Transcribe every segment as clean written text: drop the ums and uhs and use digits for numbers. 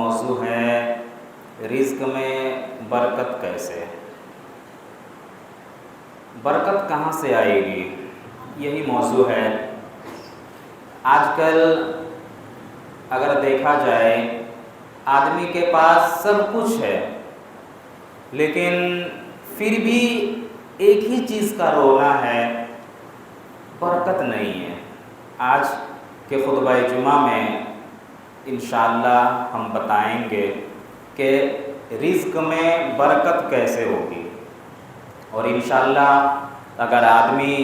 موضوع ہے رزق میں برکت کیسے، برکت کہاں سے آئے گی، یہی موضوع ہے۔ آج کل اگر دیکھا جائے آدمی کے پاس سب کچھ ہے، لیکن پھر بھی ایک ہی چیز کا رونا ہے، برکت نہیں ہے۔ آج کے خطبہ جمعہ میں انشاءاللہ ہم بتائیں گے کہ رزق میں برکت کیسے ہوگی، اور انشاءاللہ اگر آدمی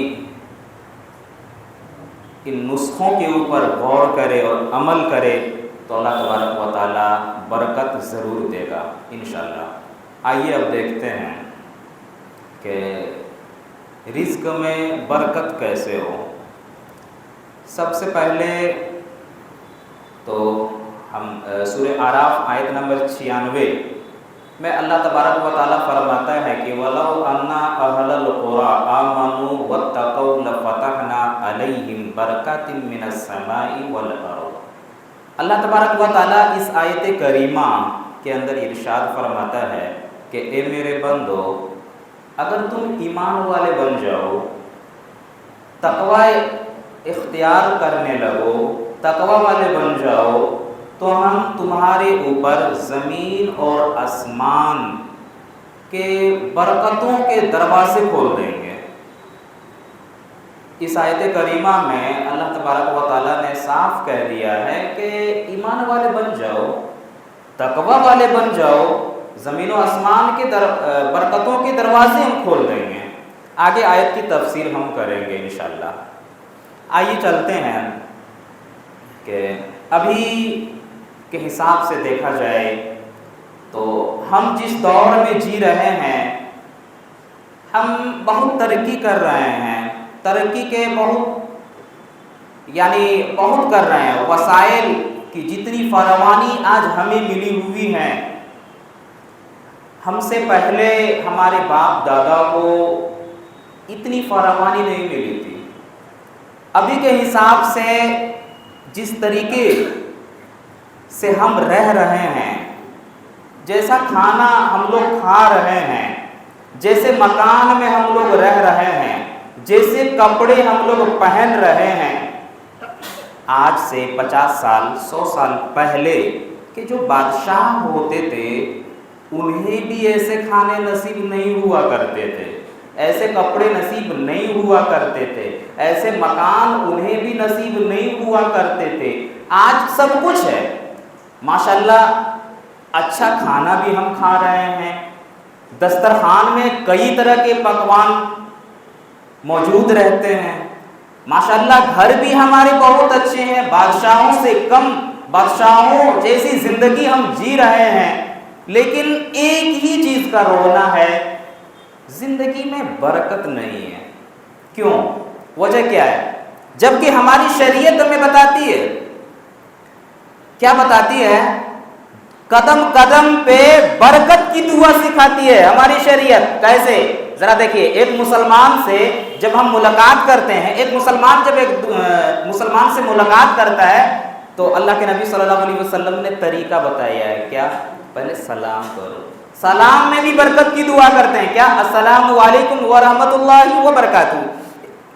ان نسخوں کے اوپر غور کرے اور عمل کرے تو اللہ تبارک و تعالیٰ برکت ضرور دے گا انشاءاللہ۔ آئیے اب دیکھتے ہیں کہ رزق میں برکت کیسے ہو۔ سب سے پہلے تو ہم سورہ اعراف آیت نمبر 96 میں اللہ تبارک و تعالیٰ فرماتا ہے کہ وَلَوْ أَنَّ أَهْلَ الْقُرَىٰ آمَنُوا وَاتَّقَوْا لَفَتَحْنَا عَلَيْهِمْ بَرَكَاتٍ مِّنَ السَّمَاءِ وَالْأَرْضِ۔ اللہ تبارک و تعالیٰ اس آیت کریمہ کے اندر ارشاد فرماتا ہے کہ اے میرے بندو، اگر تم ایمان والے بن جاؤ، تقوی اختیار کرنے لگو، تقوی والے بن جاؤ، تو ہم تمہارے اوپر زمین اور آسمان کے برکتوں کے دروازے کھول دیں گے۔ اس آیت کریمہ میں اللہ تبارک و تعالیٰ نے صاف کہہ دیا ہے کہ ایمان والے بن جاؤ، تقوی والے بن جاؤ، زمین و آسمان کے برکتوں کے دروازے ہم کھول دیں گے۔ آگے آیت کی تفسیر ہم کریں گے انشاءاللہ۔ آئیے چلتے ہیں کہ ابھی کے حساب سے دیکھا جائے تو ہم جس دور میں جی رہے ہیں، ہم بہت ترقی کر رہے ہیں، ترقی کے بہت کر رہے ہیں۔ وسائل کی جتنی فراوانی آج ہمیں ملی ہوئی ہیں، ہم سے پہلے ہمارے باپ دادا کو اتنی فراوانی نہیں ملی تھی۔ ابھی کے حساب سے جس طریقے سے ہم رہ رہے ہیں، جیسا کھانا ہم لوگ کھا رہے ہیں، جیسے مکان میں ہم لوگ رہ رہے ہیں، جیسے کپڑے ہم لوگ پہن رہے ہیں، آج سے 50 سال 100 سال پہلے کے جو بادشاہ ہوتے تھے انہیں بھی ایسے کھانے نصیب نہیں ہوا کرتے تھے، ایسے کپڑے نصیب نہیں ہوا کرتے تھے، ایسے مکان انہیں بھی نصیب نہیں ہوا کرتے تھے۔ آج سب کچھ ہے ماشاءاللہ، اچھا کھانا بھی ہم کھا رہے ہیں، دسترخوان میں کئی طرح کے پکوان موجود رہتے ہیں، ماشاءاللہ گھر بھی ہمارے بہت اچھے ہیں، بادشاہوں سے کم، بادشاہوں جیسی زندگی ہم جی رہے ہیں، لیکن ایک ہی چیز کا رونا ہے، زندگی میں برکت نہیں ہے۔ کیوں؟ وجہ کیا ہے؟ جبکہ ہماری شریعت ہمیں بتاتی ہے، کیا بتاتی ہے؟ قدم قدم پہ برکت کی دعا سکھاتی ہے ہماری شریعت۔ کیسے؟ ذرا دیکھیے، ایک مسلمان سے جب ہم ملاقات کرتے ہیں، ایک مسلمان جب ایک مسلمان سے ملاقات کرتا ہے تو اللہ کے نبی صلی اللہ علیہ وسلم نے طریقہ بتایا ہے، کیا؟ پہلے سلام کرو، سلام میں بھی برکت کی دعا کرتے ہیں، کیا؟ السلام علیکم ورحمۃ اللہ وبرکاتہ،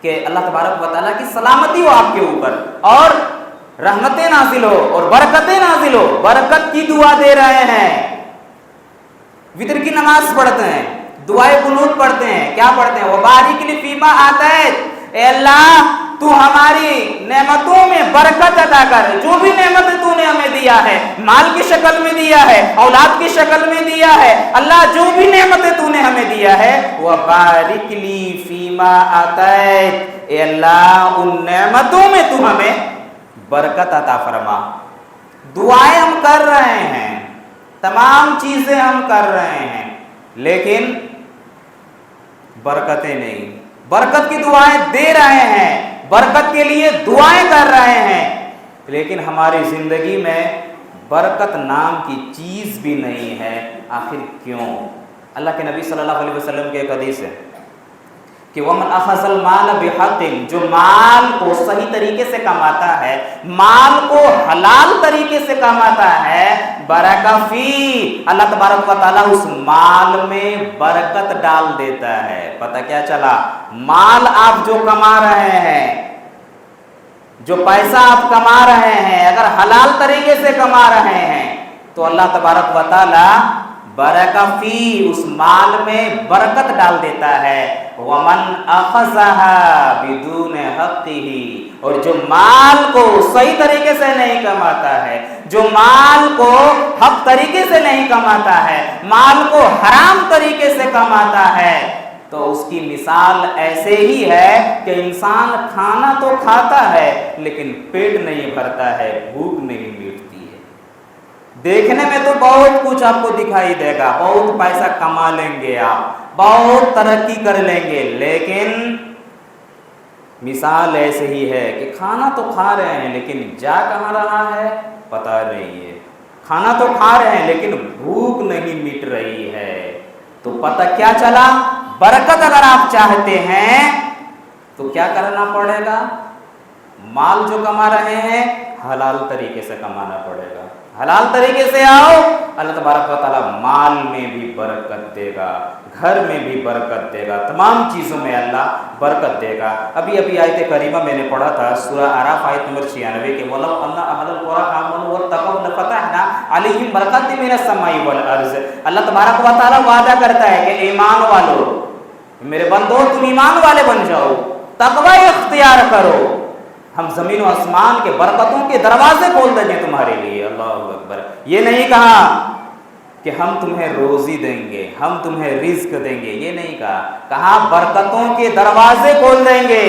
کہ اللہ تبارک و تعالیٰ کی سلامتی ہو آپ کے اوپر اور رحمتیں نازل ہو اور برکتیں نازل ہو، برکت کی دعا دے رہے ہیں۔ وتر کی نماز پڑھتے ہیں، دعائے قنوت پڑھتے ہیں، کیا پڑھتے ہیں؟ وبارک لی فیما آتیت، اے اللہ تو ہماری نعمتوں میں برکت عطا کر، جو بھی نعمت تو نے ہمیں دیا ہے، مال کی شکل میں دیا ہے، اولاد کی شکل میں دیا ہے، اللہ جو بھی نعمتیں تو نے ہمیں دیا ہے، وبارک لی فیما آتیت، اے اللہ ان نعمتوں میں تو ہمیں برکت عطا فرما۔ دعائیں ہم کر رہے ہیں، تمام چیزیں ہم کر رہے ہیں، لیکن برکتیں نہیں۔ برکت کی دعائیں دے رہے ہیں، برکت کے لیے دعائیں کر رہے ہیں، لیکن ہماری زندگی میں برکت نام کی چیز بھی نہیں ہے۔ آخر کیوں؟ اللہ کے نبی صلی اللہ علیہ وسلم کی ایک حدیث ہے کہ وَمَنْ أَخَذَ الْمَالَ بِحَقٍ، جو مال کو صحیح طریقے سے کماتا ہے، مال کو حلال طریقے سے کماتا ہے، برکت فی، اللہ تبارک و تعالیٰ اس مال میں برکت ڈال دیتا ہے۔ پتہ کیا چلا؟ مال آپ جو کما رہے ہیں، جو پیسہ آپ کما رہے ہیں، اگر حلال طریقے سے کما رہے ہیں تو اللہ تبارک و تعالیٰ برکت فی، اس مال میں برکت ڈال دیتا ہے۔ وَمَنْ أَخَذَهَا بِدُونِ حَقِّهِ، اور جو مال کو صحیح طریقے سے نہیں کماتا ہے، جو مال کو حق طریقے سے نہیں کماتا ہے، مال کو حرام طریقے سے کماتا ہے، تو اس کی مثال ایسے ہی ہے کہ انسان کھانا تو کھاتا ہے لیکن پیٹ نہیں بھرتا ہے، بھوک نہیں مٹتی ہے۔ دیکھنے میں تو بہت کچھ آپ کو دکھائی دے گا، بہت پیسہ کما لیں گے آپ، بہت ترقی کر لیں گے، لیکن مثال ایسے ہی ہے کہ کھانا تو کھا رہے ہیں لیکن جا کہاں رہا ہے پتہ نہیں ہے، کھانا تو کھا رہے ہیں لیکن بھوک نہیں مٹ رہی ہے۔ تو پتہ کیا چلا؟ برکت اگر آپ چاہتے ہیں تو کیا کرنا پڑے گا؟ مال جو کما رہے ہیں حلال طریقے سے کمانا پڑے گا، حلال طریقے سے آؤ، اللہ تبارک و تعالیٰ مال میں بھی برکت دے گا، گھر میں بھی برکت دے گا، تمام چیزوں میں اللہ برکت دے گا۔ ابھی آیت کریمہ میں نے پڑھا تھا، سورہ اعراف آیت نمبر 96 کہ وَلَوْ أَنَّ أَهْلَ الْقُرَىٰ آمَنُوا وَاتَّقَوْا لَفَتَحْنَا عَلَيْهِمْ بَرَكَاتٍ مِّنَ السَّمَاءِ وَالْأَرْضِ۔ اللہ تبارک و تعالیٰ وعدہ کرتا ہے کہ ایمان والو، میرے بندو تم ایمان والے بن جاؤ، تقوی اختیار کرو، ہم زمین و آسمان کے برکتوں کے دروازے کھول دیں گے تمہارے لیے۔ اللہ اکبر۔ یہ نہیں کہا کہ ہم تمہیں روزی دیں گے، ہم تمہیں رزق دیں گے، یہ نہیں کہا، کہا برکتوں کے دروازے کھول دیں گے۔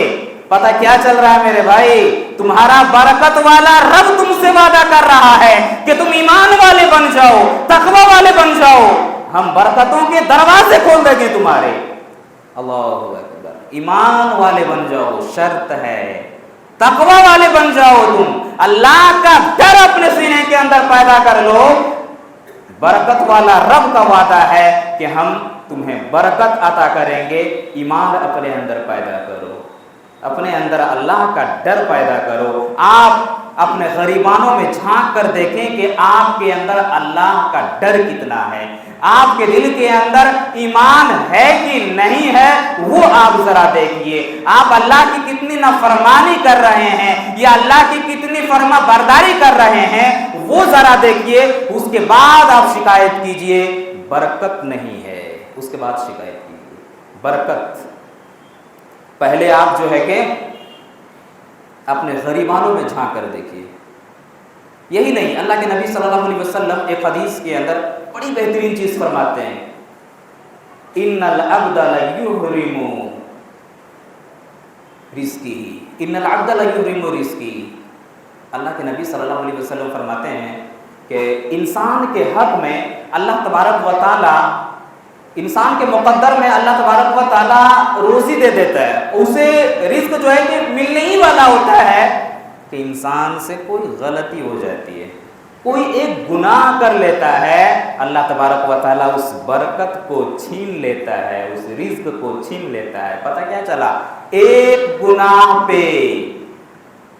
پتہ کیا چل رہا ہے میرے بھائی؟ تمہارا برکت والا رب تم سے وعدہ کر رہا ہے کہ تم ایمان والے بن جاؤ، تقوی والے بن جاؤ، ہم برکتوں کے دروازے کھول دیں گے تمہارے۔ اللہ اکبر۔ ایمان والے بن جاؤ شرط ہے، تقوی والے بن جاؤ، تم اللہ کا ڈر اپنے سینے کے اندر پیدا کر لو۔ برکت والا رب کا وعدہ ہے کہ ہم تمہیں برکت عطا کریں گے، ایمان اپنے اندر پیدا کرو، اپنے اندر اللہ کا ڈر پیدا کرو۔ آپ اپنے غریبانوں میں جھانک کر دیکھیں کہ آپ کے اندر اللہ کا ڈر کتنا ہے، آپ کے دل کے اندر ایمان ہے کہ نہیں ہے، وہ آپ ذرا دیکھیے۔ آپ اللہ کی کتنی نافرمانی کر رہے ہیں یا اللہ کی کتنی فرما برداری کر رہے ہیں، وہ ذرا دیکھیے، اس کے بعد آپ شکایت کیجئے برکت نہیں ہے، اس کے بعد شکایت کیجئے برکت۔ پہلے آپ جو ہے کہ اپنے غریبانوں میں جھانک کر دیکھیے۔ یہی نہیں، اللہ کے نبی صلی اللہ علیہ وسلم ایک حدیث کے اندر بڑی بہترین چیز فرماتے ہیں، ان العبد لیحرم رزقہ، ان العبد لیحرم رزقہ۔ اللہ کے نبی صلی اللہ علیہ وسلم فرماتے ہیں کہ انسان کے حق میں اللہ تبارک و تعالی، انسان کے مقدر میں اللہ تبارک و تعالی روزی دے دیتا ہے، اسے رزق جو ہے کہ ملنے ہی والا ہوتا ہے کہ انسان سے کوئی غلطی ہو جاتی ہے، کوئی ایک گناہ کر لیتا ہے، اللہ تبارک و تعالیٰ اس برکت کو چھین لیتا ہے، اس رزق کو چھین لیتا ہے۔ پتہ کیا چلا؟ ایک گناہ پہ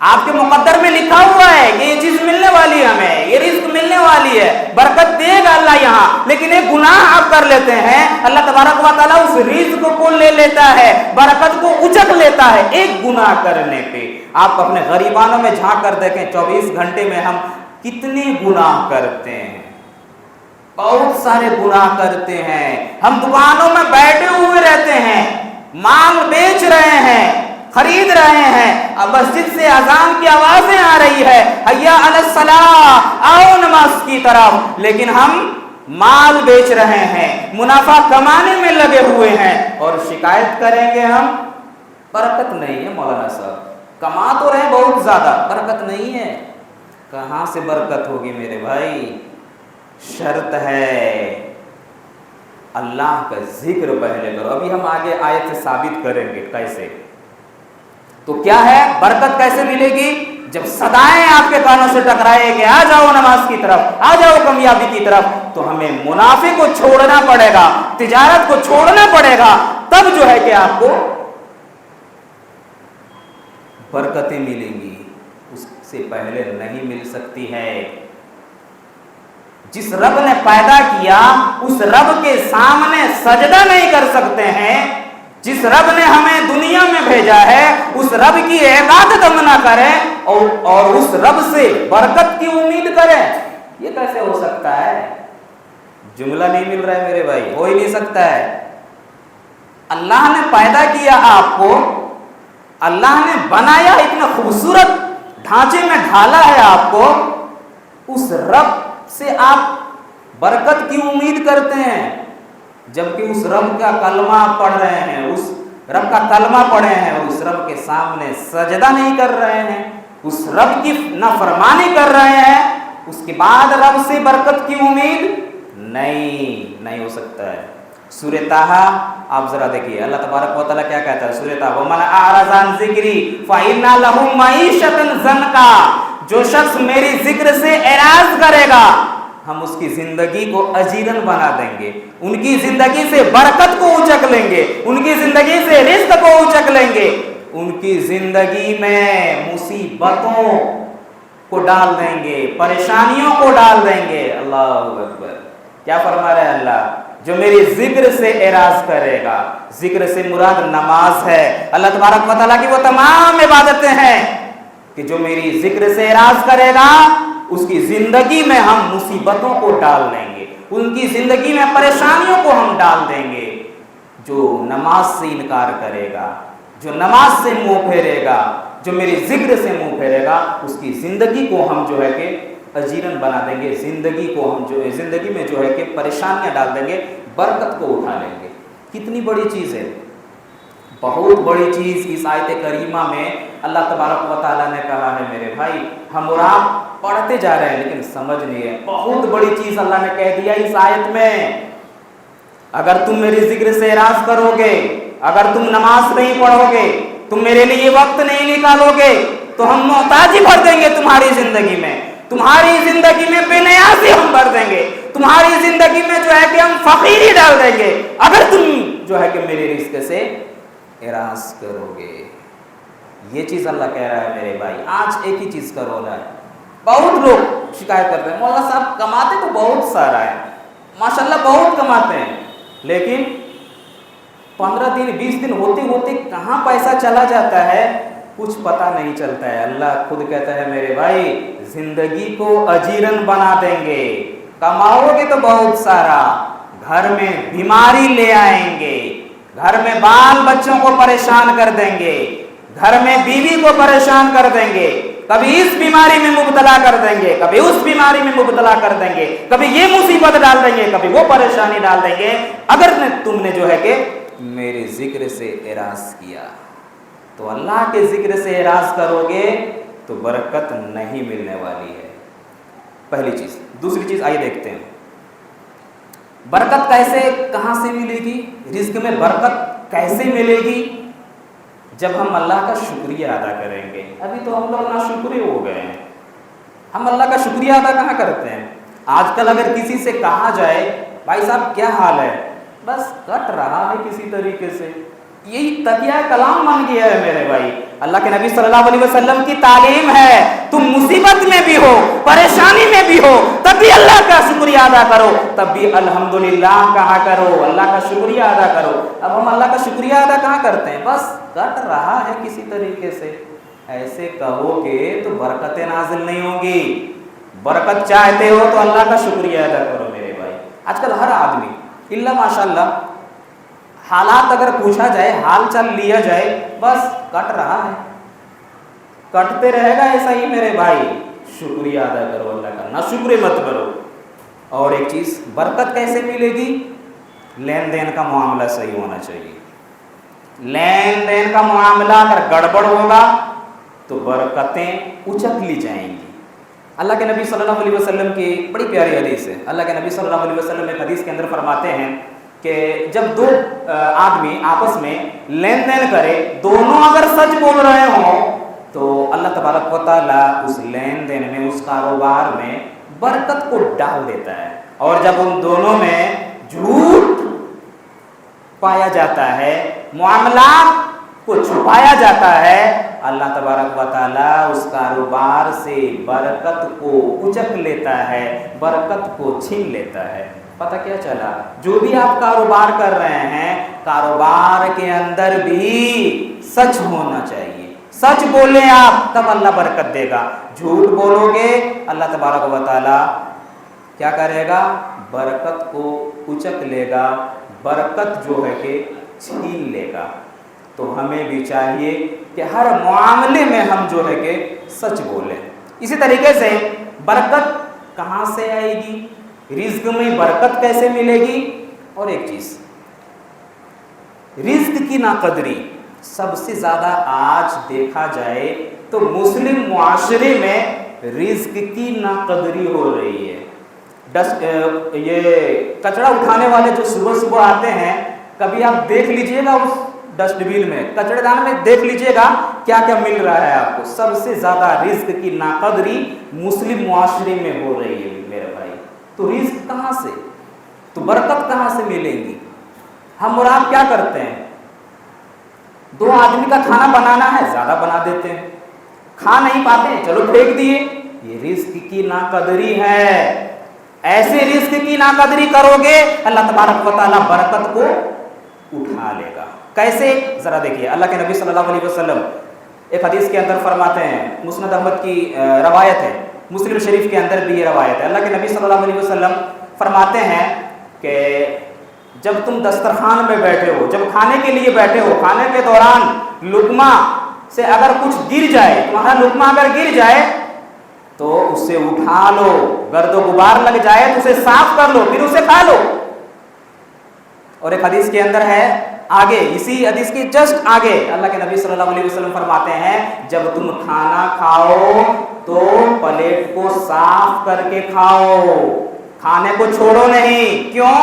آپ کے مقدر میں لکھا ہوا ہے کہ یہ چیز ملنے والی ہے، ہمیں یہ رزق ملنے والی ہے، برکت دے گا اللہ یہاں، لیکن ایک گناہ آپ کر لیتے ہیں، اللہ تبارک و تعالیٰ اس رزق کو لے لیتا ہے، برکت کو اچک لیتا ہے ایک گناہ کرنے پہ۔ آپ اپنے غریبانوں میں جھانک کر دیکھیں، 24 گھنٹے میں ہم کتنے گناہ کرتے ہیں، بہت سارے گناہ کرتے ہیں۔ ہم دکانوں میں بیٹھے ہوئے رہتے ہیں، مال بیچ رہے ہیں، خرید رہے ہیں، اب مسجد سے اذان کی آوازیں آ رہی ہے، حیا علی الصلاۃ، آؤ نماز کی طرف، لیکن ہم مال بیچ رہے ہیں، منافع کمانے میں لگے ہوئے ہیں، اور شکایت کریں گے ہم برکت نہیں ہے۔ مولانا صاحب کما تو رہے بہت زیادہ، برکت نہیں ہے۔ کہاں سے برکت ہوگی میرے بھائی؟ شرط ہے اللہ کا ذکر پہلے کرو۔ ابھی ہم آگے آیت سے ثابت کریں گے کیسے۔ تو کیا ہے برکت کیسے ملے گی؟ جب صدائیں آپ کے کانوں سے ٹکرائے کہ آ جاؤ نماز کی طرف، آ جاؤ کامیابی کی طرف، تو ہمیں منافع کو چھوڑنا پڑے گا، تجارت کو چھوڑنا پڑے گا، تب جو ہے کہ آپ کو برکتیں ملیں گی اس سے پہلے نہیں مل سکتی ہے۔ جس رب نے پیدا کیا اس رب کے سامنے سجدہ نہیں کر سکتے ہیں، جس رب نے ہمیں دنیا میں بھیجا ہے اس رب کی عبادت ہم نہ کریں اور اس رب سے برکت کی امید کریں، یہ کیسے ہو سکتا ہے؟ جملہ نہیں مل رہا ہے میرے بھائی، ہو ہی نہیں سکتا ہے۔ اللہ نے پیدا کیا آپ کو، اللہ نے بنایا، اتنا خوبصورت ڈھانچے میں ڈھالا ہے آپ کو، اس رب سے آپ برکت کی امید کرتے ہیں، جبکہ اس رب کا کلمہ پڑھ رہے ہیں، اس رب کا کلمہ پڑھے ہیں اور اس رب کے سامنے سجدہ نہیں کر رہے ہیں، اس رب کی نافرمانی کر رہے ہیں، اس کے بعد رب سے برکت کی امید نہیں ہو سکتا ہے۔ سورہ طٰہٰ آپ ذرا دیکھیے اللہ تبارک و تعالیٰ کیا کہتا ہے سورہ طٰہٰ وَمَنْ أَعْرَضَ عَنْ ذِكْرِي فَإِنَّ لَهُ مَعِيشَةً ضَنْكًا، جو شخص میری ذکر سے اعراض کرے گا ہم اس کی زندگی کو اجیرن بنا دیں گے، ان کی زندگی سے برکت کو اچک لیں گے، ان کی زندگی سے رزق کو اچک لیں گے، ان کی زندگی میں مصیبتوں کو ڈال دیں گے، پریشانیوں کو ڈال دیں گے۔ اللہ اکبر، کیا فرما رہے ہیں اللہ؟ جو میری ذکر سے اعراض کرے گا، ذکر سے مراد نماز ہے، اللہ تبارک و تعالیٰ کی وہ تمام عبادتیں ہیں کہ جو میری ذکر سے اعراض کرے گا اس کی زندگی میں ہم مصیبتوں کو ڈال دیں گے، ان کی زندگی میں پریشانیوں کو ہم ڈال دیں گے۔ جو نماز سے انکار کرے گا، جو نماز سے منہ پھیرے گا، جو میری ذکر سے منہ پھیرے گا اس کی زندگی کو ہم جو ہے کہ اجیرن بنا دیں گے، زندگی کو ہم جو ہے زندگی میں جو ہے کہ پریشانیاں ڈال دیں گے، برکت کو اٹھا لیں گے۔ کتنی بڑی چیز ہے، بہت بڑی چیز اس آیت کریمہ میں اللہ تبارک و تعالیٰ نے کہا ہے۔ میرے بھائی ہم اور آپ پڑھتے جا رہے ہیں لیکن سمجھ نہیں ہے، بہت بڑی چیز اللہ نے کہہ دیا اس آیت میں۔ اگر تم میری ذکر سے اعراض کرو گے، اگر تم نماز نہیں پڑھو گے، تم میرے لیے وقت نہیں نکالو گے تو ہم محتاجی بھر دیں گے تمہاری زندگی میں، تمہاری زندگی میں بے نیازی ہم بھر دیں گے، تمہاری زندگی میں جو ہے کہ ہم فقیری ڈال دیں گے اگر تم جو ہے کہ میرے رزق سے اعراض کرو گے۔ یہ چیز اللہ کہہ رہا ہے میرے بھائی۔ آج ایک ہی چیز کا رول ہے، بہت لوگ شکایت کرتے ہیں مولانا صاحب کماتے تو بہت سارا ہے، ماشاءاللہ بہت کماتے ہیں، لیکن 15 دن 20 دن ہوتے ہوتے کہاں پیسہ چلا جاتا ہے کچھ پتہ نہیں چلتا ہے۔ اللہ خود کہتا ہے میرے بھائی زندگی کو اجیرن بنا دیں گے، کماؤ گے تو بہت سارا، گھر میں بیماری لے آئیں گے، گھر میں بال بچوں کو پریشان کر دیں گے، گھر میں بیوی کو پریشان کر دیں گے، کبھی اس بیماری میں مبتلا کر دیں گے، کبھی اس بیماری میں مبتلا کر دیں گے، کبھی یہ مصیبت ڈال دیں گے، کبھی وہ پریشانی ڈال دیں گے۔ اگر تم نے جو ہے کہ میرے ذکر سے اعراض کیا تو اللہ کے ذکر سے اعراض کرو گے تو برکت نہیں ملنے والی ہے، پہلی چیز۔ دوسری چیز آئیے دیکھتے ہیں برکت کیسے کہاں سے ملے گی، رزق میں برکت کیسے ملے گی؟ جب ہم اللہ کا شکریہ ادا کریں گے۔ ابھی تو ہم لوگ ناشکرے ہو گئے ہیں، ہم اللہ کا شکریہ ادا کہاں کرتے ہیں؟ آج کل اگر کسی سے کہا جائے بھائی صاحب کیا حال ہے، بس کٹ رہا ہے کسی طریقے سے، یہی تکیہ کلام بن گیا ہے میرے بھائی۔ اللہ کے نبی صلی اللہ علیہ وسلم کی تعلیم ہے تم مصیبت میں بھی ہو، پریشانی میں بھی ہو، تب بھی اللہ کا شکریہ ادا کرو، تب بھی الحمدللہ کہا کرو، اللہ کا شکریہ ادا کرو۔ اب ہم اللہ کا شکریہ ادا کہاں کرتے ہیں؟ بس کٹ رہا ہے کسی طریقے سے، ایسے کہو گے تو برکتیں نازل نہیں ہوں گی۔ برکت چاہتے ہو تو اللہ کا شکریہ ادا کرو میرے بھائی۔ آج کل ہر آدمی اللہ ماشاءاللہ حالات اگر پوچھا جائے، حال چل لیا جائے، بس کٹ رہا ہے، کٹتے رہے گا ایسا ہی میرے بھائی۔ شکریہ ادا کرو اللہ کا، نہ شکر مت کرو۔ اور ایک چیز برکت کیسے ملے گی؟ لین دین کا معاملہ صحیح ہونا چاہیے۔ لین دین کا معاملہ اگر گڑبڑ ہوگا تو برکتیں اچک لی جائیں گی۔ اللہ کے نبی صلی اللہ علیہ وسلم کی بڑی پیاری حدیث ہے۔ اللہ کے نبی صلی اللہ علیہ وسلم ایک حدیث کے اندر فرماتے ہیں کہ جب دو آدمی آپس میں لین دین کرے، دونوں اگر سچ بول رہے ہوں تو اللہ تبارک و تعالیٰ اس لین دین میں، اس کاروبار میں برکت کو ڈال دیتا ہے، اور جب ان دونوں میں جھوٹ پایا جاتا ہے، معاملات کو چھپایا جاتا ہے، اللہ تبارک و تعالیٰ اس کاروبار سے برکت کو اچک لیتا ہے، برکت کو چھین لیتا ہے۔ پتہ کیا چلا؟ جو بھی آپ کاروبار کر رہے ہیں، کاروبار کے اندر بھی سچ ہونا چاہیے، سچ بولیں آپ تب اللہ برکت دے گا، جھوٹ بولو گے اللہ تبارک و تعالیٰ کیا کرے گا؟ برکت کو اچک لے گا، برکت جو ہے کہ چھین لے گا۔ تو ہمیں بھی چاہیے کہ ہر معاملے میں ہم جو ہے کہ سچ بولیں۔ اسی طریقے سے برکت کہاں سے آئے گی؟ رزق میں برکت کیسے ملے گی؟ اور ایک چیز، رزق کی ناقدری سب سے زیادہ آج دیکھا جائے تو مسلم معاشرے میں رزق کی ناقدری ہو رہی ہے۔ یہ کچرا اٹھانے والے جو صبح صبح آتے ہیں، کبھی آپ دیکھ لیجئے گا اس ڈسٹ بین میں، کچڑے دان میں دیکھ لیجئے گا کیا کیا مل رہا ہے آپ کو۔ سب سے زیادہ رزق کی ناقدری مسلم معاشرے میں ہو رہی ہے میرے بھائی۔ تو رزق کہاں سے، تو برکت کہاں سے ملے گی؟ ہم اور آپ کیا کرتے ہیں؟ 2 آدمی کا کھانا بنانا ہے، زیادہ بنا دیتے ہیں، کھا نہیں پاتے ہیں، چلو پھینک دیے۔ یہ رزق کی ناقدری ہے۔ ایسے رزق کی ناقدری کرو گے اللہ تبارک و تعالیٰ برکت کو اٹھا لے گا۔ کیسے؟ ذرا دیکھیے، اللہ کے نبی صلی اللہ علیہ وسلم ایک حدیث کے اندر فرماتے ہیں، مسند احمد کی روایت ہے، مسلم شریف کے اندر بھی یہ روایت ہے، اللہ کے نبی صلی اللہ علیہ وسلم فرماتے ہیں کہ جب تم دسترخوان میں بیٹھے ہو، جب کھانے کے لیے بیٹھے ہو، کھانے کے دوران لقمہ سے اگر کچھ گر جائے، تمہارا لقمہ اگر گر جائے تو اسے اٹھا لو، گرد و غبار لگ جائے تو اسے صاف کر لو، پھر اسے کھا لو۔ اور ایک حدیث کے اندر ہے آگے، اسی حدیث کے جسٹ آگے اللہ کے نبی صلی اللہ علیہ وسلم فرماتے ہیں جب تم کھانا کھاؤ تو پلیٹ کو صاف کر کے کھاؤ، کھانے کو چھوڑو نہیں۔ کیوں؟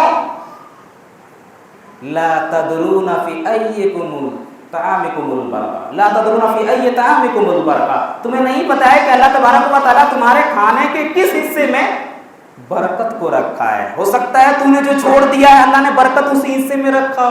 لا تدرون فی ایکم طعامکم البرکہ، لا تدرون فی ای طعامکم البرکہ، تمہیں نہیں پتا ہے کہ اللہ تبارک و تعالیٰ تمہارے کھانے کے کس حصے میں برکت کو رکھا ہے۔ ہو سکتا ہے تم نے جو چھوڑ دیا ہے اللہ نے برکت اسی حصے میں رکھا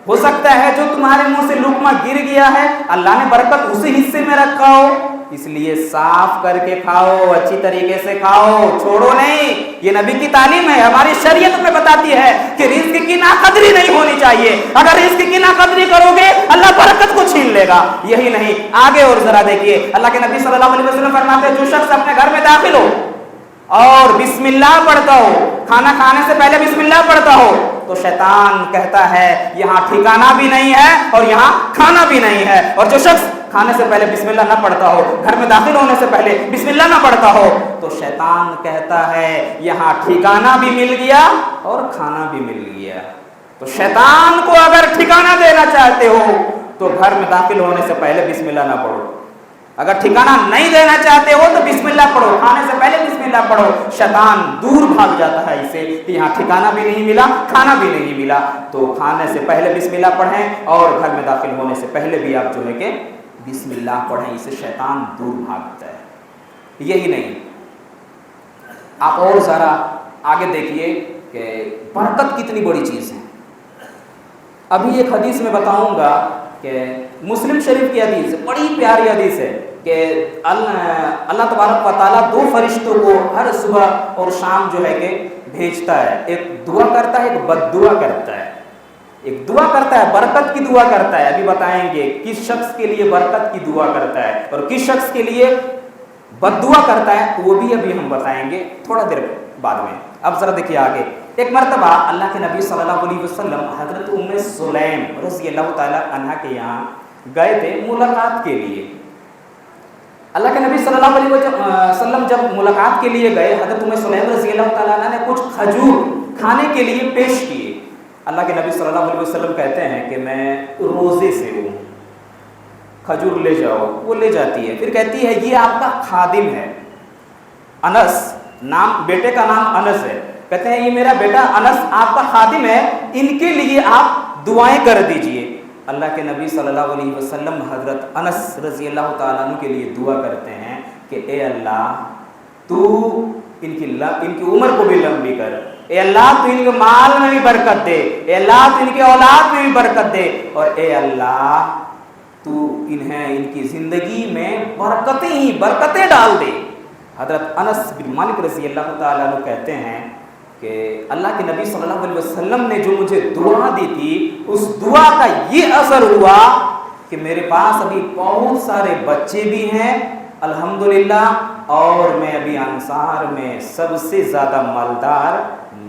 ہو سکتا ہے جو تمہارے منہ سے لقمہ گر گیا ہے اللہ نے برکت اسی حصے میں رکھا ہو۔ اس لیے صاف کر کے کھاؤ، اچھی طریقے سے کھاؤ، چھوڑو نہیں۔ یہ نبی کی تعلیم ہے، ہماری شریعت میں بتاتی ہے کہ رزق کی ناقدری نہیں ہونی چاہیے۔ اگر رزق کی ناقدری کرو گے اللہ برکت کو چھین لے گا۔ یہی نہیں، آگے اور ذرا دیکھیے، اللہ کے نبی صلی اللہ علیہ وسلم فرماتے ہیں جو شخص اپنے گھر میں داخل ہو اور بسم اللہ پڑھتا ہو، کھانا کھانے سے پہلے بسم اللہ پڑھتا ہو، تو شیطان کہتا ہے یہاں ٹھکانہ بھی نہیں ہے اور یہاں کھانا بھی نہیں ہے۔ اور جو شخص کھانے سے پہلے بسم اللہ نہ پڑھتا ہو، گھر میں داخل ہونے سے پہلے بسم اللہ نہ پڑھتا ہو، تو شیطان کہتا ہے یہاں ٹھکانہ بھی مل گیا اور کھانا بھی مل گیا۔ تو شیطان کو اگر ٹھکانہ دینا چاہتے ہو تو گھر میں داخل ہونے سے پہلے بسم اللہ نہ پڑھو، اگر ٹھکانہ نہیں دینا چاہتے ہو تو بسم اللہ پڑھو، کھانے سے پہلے بسم اللہ پڑھو۔ شیطان دور بھاگ جاتا ہے اسے کہ یہاں ٹھکانہ بھی نہیں ملا، کھانا بھی نہیں ملا۔ تو کھانے سے پہلے بسم اللہ پڑھیں اور گھر میں داخل ہونے سے پہلے بھی آپ جو ہے کہ بسم اللہ پڑھیں، اسے شیطان دور بھاگتا ہے۔ یہی نہیں، آپ اور ذرا آگے دیکھیے کہ برکت کتنی بڑی چیز ہے۔ ابھی ایک حدیث میں بتاؤں گا کہ مسلم شریف کی حدیث بڑی پیاری حدیث ہے کہ اللہ تبارک و تعالیٰ 2 فرشتوں کو ہر صبح اور شام جو ہے کہ بھیجتا ہے، ایک دعا کرتا ہے، ایک بد دعا کرتا ہے۔ ایک دعا کرتا ہے، برکت کی دعا کرتا ہے، ابھی بتائیں گے کس شخص کے لیے برکت کی دعا کرتا ہے اور کس شخص کے لیے بد دعا کرتا ہے، وہ بھی ابھی ہم بتائیں گے تھوڑا دیر بعد میں۔ اب ذرا دیکھیے آگے، ایک مرتبہ اللہ کے نبی صلی اللہ علیہ وسلم حضرت ام سلیم رضی اللہ تعالیٰ عنہ کے یہاں گئے تھے ملاقات کے لیے۔ اللہ کے نبی صلی اللہ علیہ وسلم جب ملاقات کے لیے گئے، حضرت ام سلیم رضی اللہ تعالیٰ عنہ نے کچھ کھجور کھانے کے لیے پیش کیے۔ اللہ کے نبی صلی اللہ علیہ وسلم کہتے ہیں کہ میں روزے سے ہوں، کھجور لے جاؤ، وہ لے جاتی ہے، پھر کہتی ہے یہ آپ کا خادم ہے انس، نام بیٹے کا نام انس ہے، کہتے ہیں یہ میرا بیٹا انس آپ کا خادم ہے، ان کے لیے آپ دعائیں کر دیجئے۔ اللہ کے نبی صلی اللہ علیہ وسلم حضرت انس رضی اللہ تعالیٰ عنہ کے لیے دعا کرتے ہیں کہ اے اللہ تو ان کی عمر کو بھی لمبی کر، اے اللہ تو ان کے مال میں بھی برکت دے، اے اللہ تو ان کے اولاد میں بھی برکت دے، اور اے اللہ تو انہیں ان کی زندگی میں برکتیں ہی برکتیں ڈال دے۔ حضرت انس بن مالک رضی اللہ تعالیٰ عنہ کہتے ہیں کہ اللہ کے نبی صلی اللہ علیہ وسلم نے جو مجھے دعا دی تھی، اس دعا کا یہ اثر ہوا کہ میرے پاس ابھی بہت سارے بچے بھی ہیں الحمدللہ، اور میں ابھی انصار میں سب سے زیادہ مالدار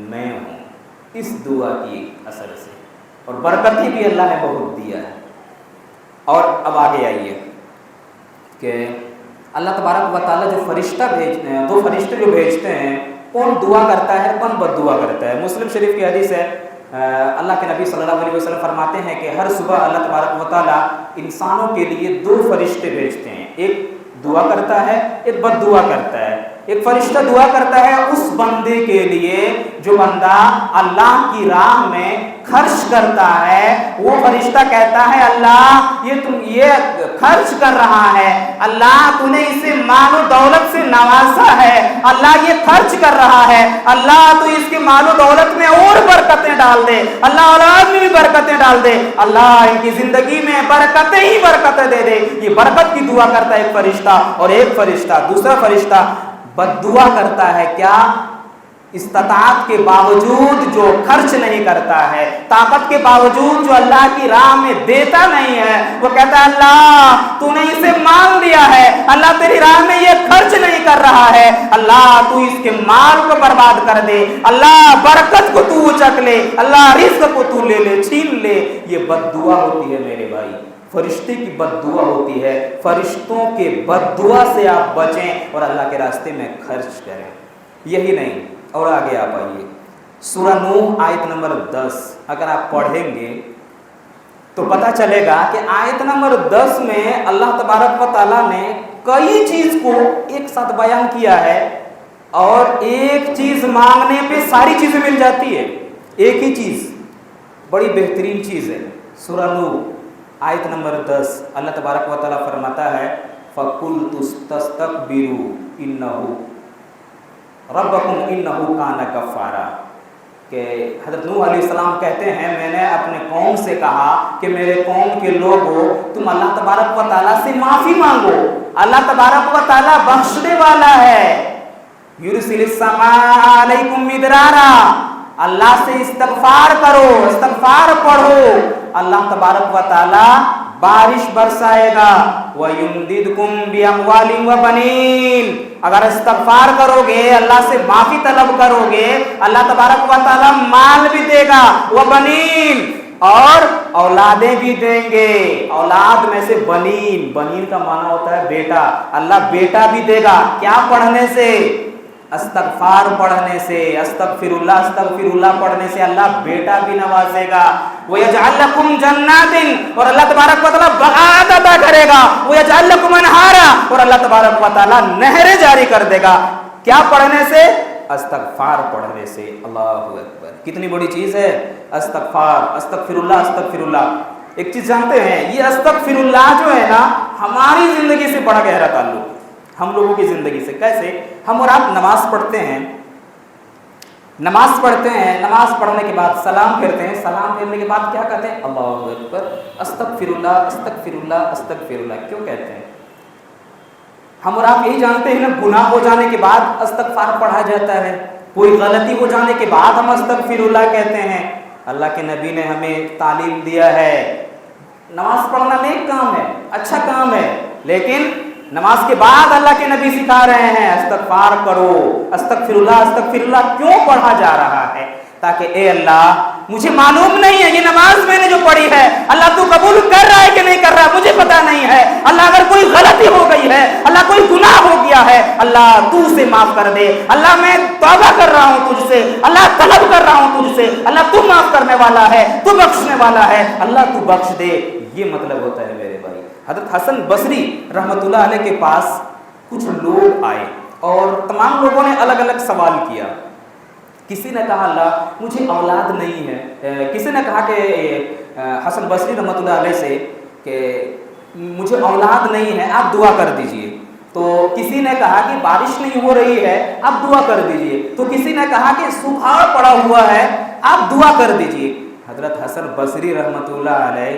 میں ہوں، اس دعا کی اثر سے، اور برکتیں بھی اللہ نے بہت دیا ہے۔ اور اب آگے آئیے کہ اللہ تبارک و تعالیٰ جو فرشتہ بھیجتے ہیں، دو فرشتے جو بھیجتے ہیں، کون دعا کرتا ہے کون بد دعا کرتا ہے؟ مسلم شریف کی حدیث ہے، اللہ کے نبی صلی اللہ علیہ وسلم فرماتے ہیں کہ ہر صبح اللہ تبارک و تعالیٰ انسانوں کے لیے دو فرشتے بھیجتے ہیں، ایک دعا کرتا ہے ایک بد دعا کرتا ہے۔ ایک فرشتہ دعا کرتا ہے اس بندے کے لیے جو بندہ اللہ کی راہ میں خرچ کرتا ہے، وہ فرشتہ کہتا ہے اللہ یہ خرچ کر رہا ہے، اللہ تو نے اسے مال و دولت سے نوازا ہے، اللہ یہ خرچ کر رہا ہے، اللہ تو اس کے مال و دولت میں اور برکتیں ڈال دے، اللہ اولاد میں بھی برکتیں ڈال دے، اللہ ان کی زندگی میں برکتیں ہی برکتیں دے دے۔ یہ برکت کی دعا کرتا ہے ایک فرشتہ، اور ایک فرشتہ دوسرا فرشتہ بد دعا کرتا ہے، کیا؟ استطاعت کے باوجود جو خرچ نہیں کرتا ہے، طاقت کے باوجود جو اللہ کی راہ میں دیتا نہیں ہے، وہ کہتا ہے اللہ تو نے اسے مال دیا ہے، اللہ تیری راہ میں یہ خرچ نہیں کر رہا ہے، اللہ تو اس کے مال کو برباد کر دے، اللہ برکت کو تو اچک لے، اللہ رزق کو تو لے لے چھین لے۔ یہ بد دعا ہوتی ہے میرے بھائی، فرشتے کی بد دعا ہوتی ہے۔ فرشتوں کے بد دعا سے آپ بچیں اور اللہ کے راستے میں خرچ کریں۔ یہی نہیں، اور آگے آپ آئیے سورہ نوح آیت نمبر 10 اگر آپ پڑھیں گے تو پتہ چلے گا کہ آیت نمبر 10 میں اللہ تبارک و تعالیٰ نے کئی چیز کو ایک ساتھ بیان کیا ہے، اور ایک چیز مانگنے پہ ساری چیزیں مل جاتی ہے، ایک ہی چیز بڑی بہترین چیز ہے۔ سورہ نوح آیت نمبر 10 اللہ تبارک و تعالیٰ فرماتا ہے فَقُلْتُ اسْتَسْتَكْبِرُوا إِنَّهُ رَبَّكُمْ إِنَّهُ كَانَ غَفَّارًا، کہ حضرت نوح علیہ السلام کہتے ہیں میں نے اپنے قوم سے کہا کہ میرے قوم کے لوگوں تم اللہ تبارک و تعالیٰ سے معافی مانگو، اللہ تبارک و تعالیٰ بخشنے والا ہے۔ يُرْسِلِ السَّمَاءَ عَلَيْكُمْ مِدْرَارًا، اللہ سے استغفار کرو، استغفار پڑھو، اللہ تبارک و تعالیٰ بارش برسائے گا۔ وَيُمْدِدْكُمْ بِأَمْوَالٍ وَبَنِينَ، اگر استغفار کرو گے، اللہ سے معافی طلب کرو گے، اللہ تبارک و تعالیٰ مال بھی دے گا، وَبَنِينَ، اور اولادیں بھی دیں گے۔ اولاد میں سے بنین، بنین کا معنی ہوتا ہے بیٹا، اللہ بیٹا بھی دے گا۔ کیا پڑھنے سے؟ استغفار پڑھنے سے، استغفر اللہ پڑھنے سے اللہ بیٹا بھی نوازے گا۔ وَيَجْعَلْ لَكُمْ جَنَّاتٍ، اور اللہ تبارک و تعالیٰ باغات عطا کرے گا۔ وَيَجْعَلْ لَكُمْ أَنْهَارًا، اور اللہ تبارک و تعالیٰ نہریں جاری کر دے گا۔ کیا پڑھنے سے؟ استغفار پڑھنے سے۔ اللہ اکبر، کتنی بڑی چیز ہے استغفار، استغفر اللہ۔ ایک چیز جانتے ہیں، یہ استغفر اللہ جو ہے نا ہماری زندگی سے بڑا گہرا تعلق ہے، ہم لوگوں کی زندگی سے۔ کیسے؟ ہم اور آپ نماز پڑھتے ہیں، نماز پڑھنے کے بعد سلام پھیرتے ہیں، سلام پھیرنے کے بعد کیا کہتے ہیں؟ اللہ اکبر، استغفر اللہ۔ کیوں کہتے ہیں؟ ہم اور آپ یہی جانتے ہیں نا، گناہ ہو جانے کے بعد استغفار پڑھا جاتا ہے، کوئی غلطی ہو جانے کے بعد ہم استغفر اللہ کہتے ہیں۔ اللہ کے نبی نے ہمیں تعلیم دیا ہے، نماز پڑھنا نیک کام ہے، اچھا کام ہے، لیکن نماز کے بعد اللہ کے نبی سکھا رہے ہیں استغفار کرو، استغفر اللہ کیوں پڑھا جا رہا ہے؟ تاکہ اے اللہ مجھے معلوم نہیں ہے یہ نماز میں نے جو پڑھی ہے اللہ تو قبول کر رہا ہے کہ نہیں کر رہا، مجھے پتا نہیں ہے، اللہ اگر کوئی غلطی ہو گئی ہے، اللہ کوئی گناہ ہو گیا ہے، اللہ تو اسے معاف کر دے، اللہ میں توبہ کر رہا ہوں تجھ سے، اللہ طلب کر رہا ہوں تجھ سے، اللہ تو معاف کرنے والا ہے، تو بخشنے والا ہے، اللہ تو بخش دے۔ یہ مطلب ہوتا ہے میرے بھائی۔ حضرت حسن بصری رحمۃ اللہ علیہ کے پاس کچھ لوگ آئے اور تمام لوگوں نے الگ الگ سوال کیا۔ کسی نے کہا اللہ مجھے اولاد نہیں ہے، کسی نے کہا کہ حسن بصری رحمۃ اللہ علیہ سے کہ مجھے اولاد نہیں ہے، آپ دعا کر دیجئے۔ تو کسی نے کہا کہ بارش نہیں ہو رہی ہے، آپ دعا کر دیجئے۔ تو کسی نے کہا کہ سکھاڑ پڑا ہوا ہے، آپ دعا کر دیجئے۔ حضرت حسن بصری رحمۃ اللہ علیہ